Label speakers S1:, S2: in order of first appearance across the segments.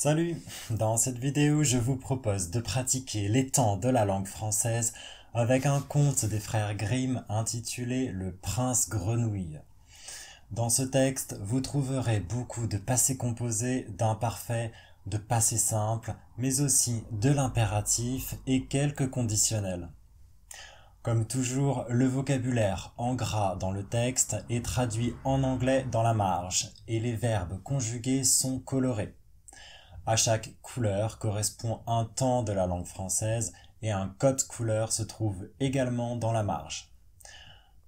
S1: Salut! Dans cette vidéo, je vous propose de pratiquer les temps de la langue française avec un conte des frères Grimm intitulé Le Prince Grenouille. Dans ce texte, vous trouverez beaucoup de passés composés, d'imparfaits, de passés simples, mais aussi de l'impératif et quelques conditionnels. Comme toujours, le vocabulaire en gras dans le texte est traduit en anglais dans la marge et les verbes conjugués sont colorés. À chaque couleur correspond un temps de la langue française et un code couleur se trouve également dans la marge.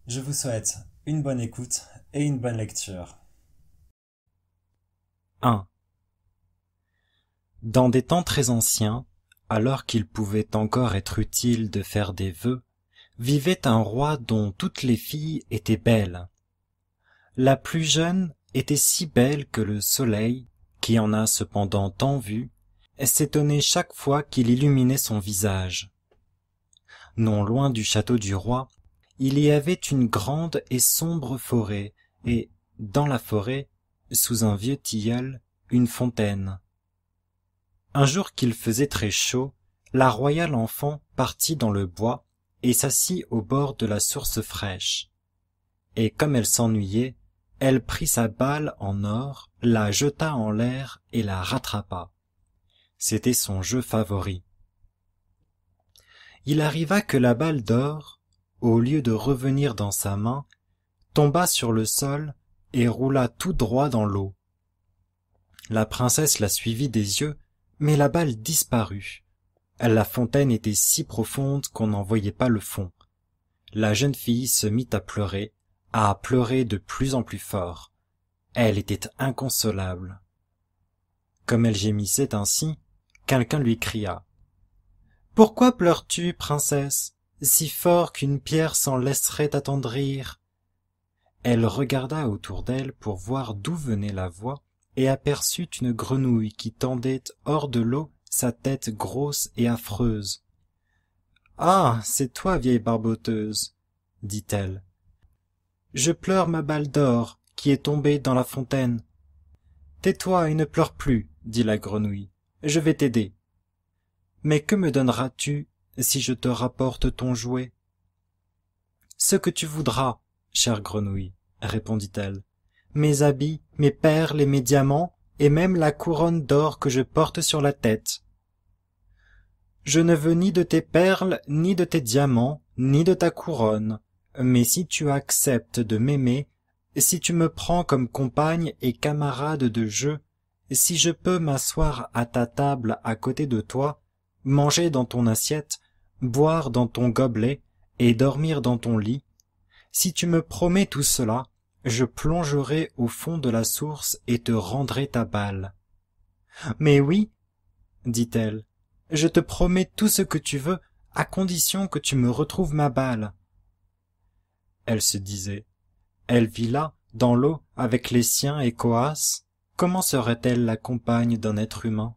S1: Je vous souhaite une bonne écoute et une bonne lecture.
S2: 1. Dans des temps très anciens, alors qu'il pouvait encore être utile de faire des vœux, vivait un roi dont toutes les filles étaient belles. La plus jeune était si belle que le soleil, qui en a cependant tant vu, s'étonnait chaque fois qu'il illuminait son visage. Non loin du château du roi, il y avait une grande et sombre forêt, et, dans la forêt, sous un vieux tilleul, une fontaine. Un jour qu'il faisait très chaud, la royale enfant partit dans le bois et s'assit au bord de la source fraîche. Et comme elle s'ennuyait, elle prit sa balle en or, la jeta en l'air et la rattrapa. C'était son jeu favori. Il arriva que la balle d'or, au lieu de revenir dans sa main, tomba sur le sol et roula tout droit dans l'eau. La princesse la suivit des yeux, mais la balle disparut. La fontaine était si profonde qu'on n'en voyait pas le fond. La jeune fille se mit à pleurer de plus en plus fort. Elle était inconsolable. Comme elle gémissait ainsi, quelqu'un lui cria. « Pourquoi pleures-tu, princesse, si fort qu'une pierre s'en laisserait attendrir ?» Elle regarda autour d'elle pour voir d'où venait la voix et aperçut une grenouille qui tendait hors de l'eau sa tête grosse et affreuse. « Ah, c'est toi, vieille barboteuse, » dit-elle. « Je pleure ma balle d'or qui est tombée dans la fontaine. »« Tais-toi et ne pleure plus, » dit la grenouille. « Je vais t'aider. »« Mais que me donneras-tu si je te rapporte ton jouet ?»« Ce que tu voudras, chère grenouille, » répondit-elle. « Mes habits, mes perles et mes diamants, et même la couronne d'or que je porte sur la tête. »« Je ne veux ni de tes perles, ni de tes diamants, ni de ta couronne. Mais si tu acceptes de m'aimer, si tu me prends comme compagne et camarade de jeu, si je peux m'asseoir à ta table à côté de toi, manger dans ton assiette, boire dans ton gobelet et dormir dans ton lit, si tu me promets tout cela, je plongerai au fond de la source et te rendrai ta balle. »« Mais oui, dit-elle, je te promets tout ce que tu veux, à condition que tu me retrouves ma balle. » Elle se disait, elle vit là, dans l'eau, avec les siens et Coas, comment serait-elle la compagne d'un être humain?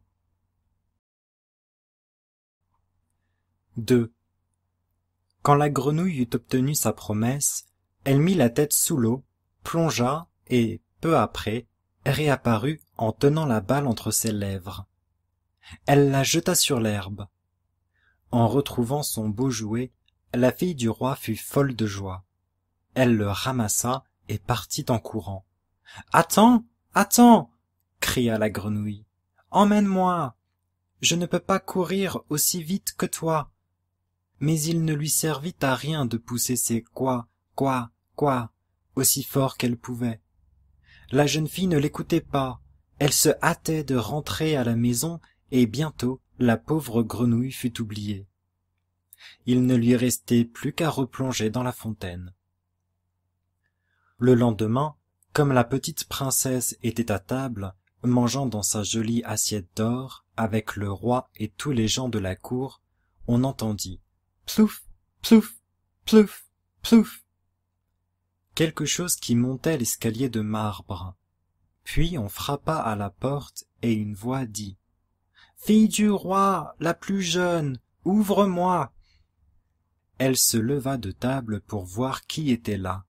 S2: 2. Quand la grenouille eut obtenu sa promesse, elle mit la tête sous l'eau, plongea et, peu après, réapparut en tenant la balle entre ses lèvres. Elle la jeta sur l'herbe. En retrouvant son beau jouet, la fille du roi fut folle de joie. Elle le ramassa et partit en courant. « Attends, attends !» cria la grenouille. « Emmène-moi. Je ne peux pas courir aussi vite que toi. » Mais il ne lui servit à rien de pousser ses quoi, aussi fort qu'elle pouvait. La jeune fille ne l'écoutait pas. Elle se hâtait de rentrer à la maison et bientôt la pauvre grenouille fut oubliée. Il ne lui restait plus qu'à replonger dans la fontaine. Le lendemain, comme la petite princesse était à table, mangeant dans sa jolie assiette d'or, avec le roi et tous les gens de la cour, on entendit « plouf, plouf, plouf, plouf » quelque chose qui montait l'escalier de marbre. Puis on frappa à la porte et une voix dit « Fille du roi, la plus jeune, ouvre-moi » Elle se leva de table pour voir qui était là.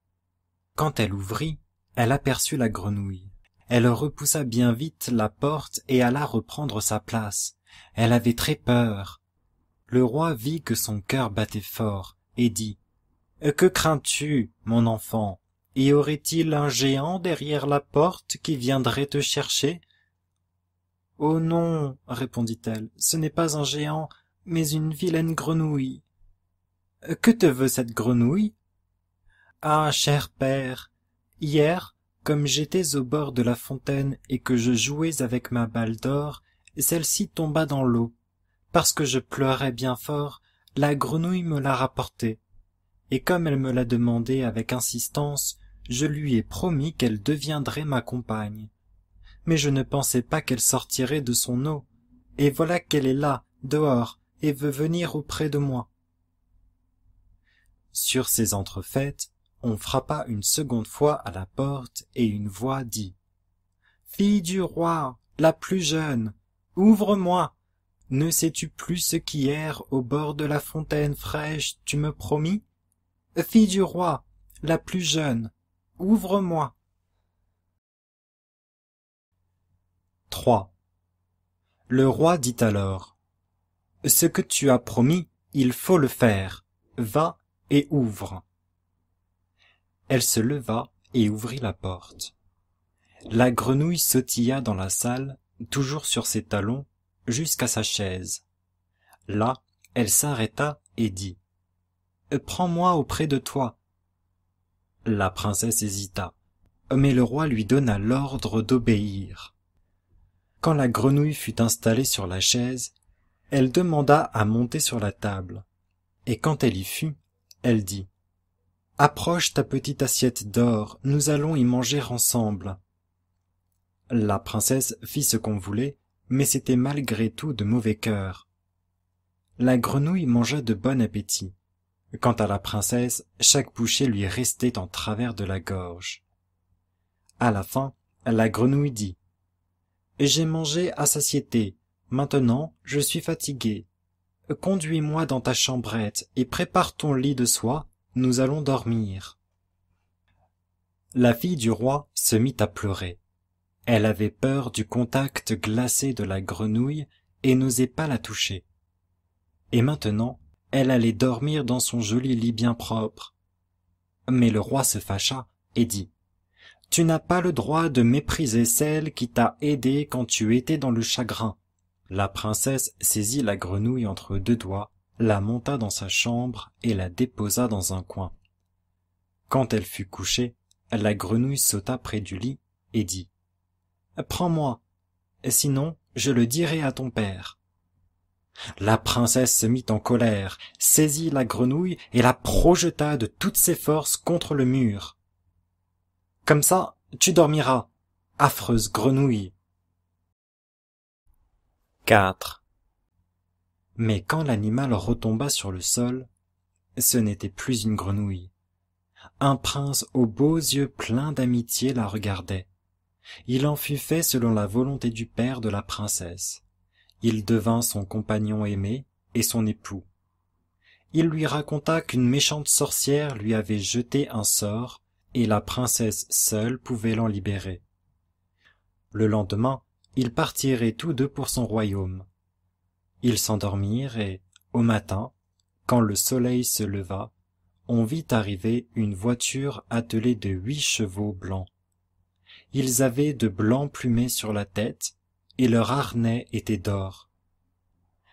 S2: Quand elle ouvrit, elle aperçut la grenouille. Elle repoussa bien vite la porte et alla reprendre sa place. Elle avait très peur. Le roi vit que son cœur battait fort et dit « Que crains-tu, mon enfant? Y aurait-il un géant derrière la porte qui viendrait te chercher ?»« Oh non, répondit-elle, ce n'est pas un géant, mais une vilaine grenouille. »« Que te veut cette grenouille ?»« Ah, cher père, hier, comme j'étais au bord de la fontaine et que je jouais avec ma balle d'or, celle-ci tomba dans l'eau. Parce que je pleurais bien fort, la grenouille me l'a rapportée. Et comme elle me l'a demandé avec insistance, je lui ai promis qu'elle deviendrait ma compagne. Mais je ne pensais pas qu'elle sortirait de son eau, et voilà qu'elle est là, dehors, et veut venir auprès de moi. » Sur ces entrefaites, on frappa une seconde fois à la porte, et une voix dit « Fille du roi, la plus jeune, ouvre-moi. Ne sais-tu plus ce qu'hier, au bord de la fontaine fraîche, tu me promis? Fille du roi, la plus jeune, ouvre-moi. » 3. Le roi dit alors « Ce que tu as promis, il faut le faire. Va et ouvre. » Elle se leva et ouvrit la porte. La grenouille sautilla dans la salle, toujours sur ses talons, jusqu'à sa chaise. Là, elle s'arrêta et dit « Prends-moi auprès de toi. » La princesse hésita, mais le roi lui donna l'ordre d'obéir. Quand la grenouille fut installée sur la chaise, elle demanda à monter sur la table, et quand elle y fut, elle dit « Approche ta petite assiette d'or, nous allons y manger ensemble. » La princesse fit ce qu'on voulait, mais c'était malgré tout de mauvais cœur. La grenouille mangea de bon appétit. Quant à la princesse, chaque bouchée lui restait en travers de la gorge. À la fin, la grenouille dit « J'ai mangé à satiété, maintenant je suis fatiguée. Conduis-moi dans ta chambrette et prépare ton lit de soie, nous allons dormir. » La fille du roi se mit à pleurer. Elle avait peur du contact glacé de la grenouille et n'osait pas la toucher. Et maintenant, elle allait dormir dans son joli lit bien propre. Mais le roi se fâcha et dit « Tu n'as pas le droit de mépriser celle qui t'a aidé quand tu étais dans le chagrin. » La princesse saisit la grenouille entre deux doigts, la monta dans sa chambre et la déposa dans un coin. Quand elle fut couchée, la grenouille sauta près du lit et dit « Prends-moi, sinon je le dirai à ton père. » La princesse se mit en colère, saisit la grenouille et la projeta de toutes ses forces contre le mur. « Comme ça, tu dormiras, affreuse grenouille. » 4. Mais quand l'animal retomba sur le sol, ce n'était plus une grenouille. Un prince aux beaux yeux pleins d'amitié la regardait. Il en fut fait selon la volonté du père de la princesse. Il devint son compagnon aimé et son époux. Il lui raconta qu'une méchante sorcière lui avait jeté un sort et la princesse seule pouvait l'en libérer. Le lendemain, ils partiraient tous deux pour son royaume. Ils s'endormirent et, au matin, quand le soleil se leva, on vit arriver une voiture attelée de 8 chevaux blancs. Ils avaient de blancs plumets sur la tête, et leur harnais était d'or.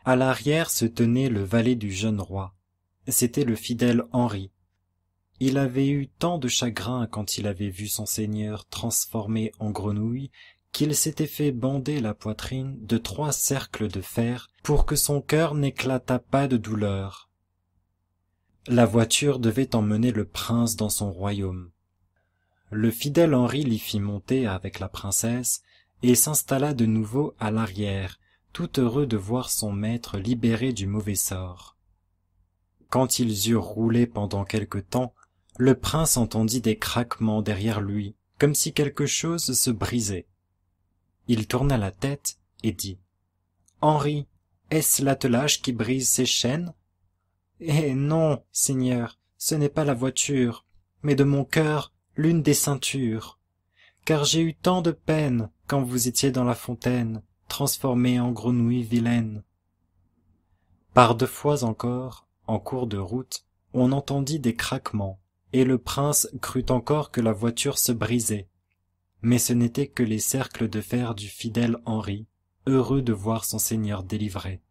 S2: À l'arrière se tenait le valet du jeune roi. C'était le fidèle Henri. Il avait eu tant de chagrin quand il avait vu son seigneur transformé en grenouille qu'il s'était fait bander la poitrine de 3 cercles de fer pour que son cœur n'éclatât pas de douleur. La voiture devait emmener le prince dans son royaume. Le fidèle Henri l'y fit monter avec la princesse et s'installa de nouveau à l'arrière, tout heureux de voir son maître libéré du mauvais sort. Quand ils eurent roulé pendant quelque temps, le prince entendit des craquements derrière lui, comme si quelque chose se brisait. Il tourna la tête et dit « Henri, est-ce l'attelage qui brise ses chaînes ?»« Eh non, Seigneur, ce n'est pas la voiture, mais de mon cœur l'une des ceintures. car j'ai eu tant de peine quand vous étiez dans la fontaine, transformée en grenouille vilaine. » Par deux fois encore, en cours de route, on entendit des craquements, et le prince crut encore que la voiture se brisait. Mais ce n'étaient que les cercles de fer du fidèle Henri, heureux de voir son seigneur délivré.